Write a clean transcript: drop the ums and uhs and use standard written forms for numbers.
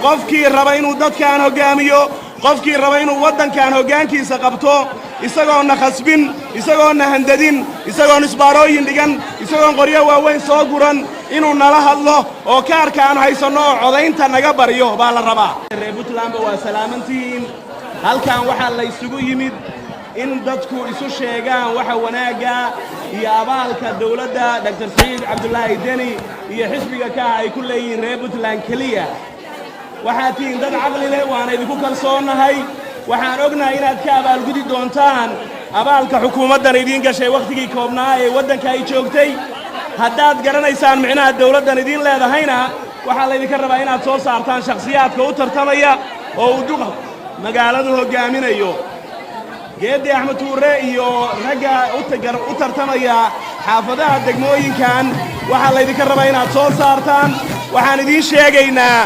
qofkii raba inuu dadkaan hogaamiyo qofkii raba inuu waddankan hoggaankiisa qabto isagoona khasbin isagoona handadin isagoon isbaarooyin dhigan isagoon qoryo waaweyn soo guran inuu nala hadlo oo kaarka aan haysanno oo codaynta naga baryo baa la rabaa reer Puntland waa salaamantiin halkan waxaa la isugu yimid in dadku isu sheegaan waxa wanaaga iyo abaalka dawladda Dr. Saciid Cabdullaahi Deni iyo xisbiga ka ay ku leeyihiin reer Puntland kaliya waxaad tihiin dad caqli leh waana idinku kalsoonahay waxaan ognahay inaad ka abaalgudi doontaan abaalka xukuumaddan idiin gashay waqtigii koobnaa ee waddanka ay joogtay haddaad garanaysaan micnaha dawladdan idiin leedahayna waxaa laydinka rabaa inaad soo saartaan shakhsiyaadka u tartamaya oo uu duqa magaaladu hoggaaminayo geedi Axmed Tuure iyo ragga u tartamaya xaafadaha degmooyinkan waxaa laydinka rabaa inaad soo saartaan waxaan idiin sheegaynaa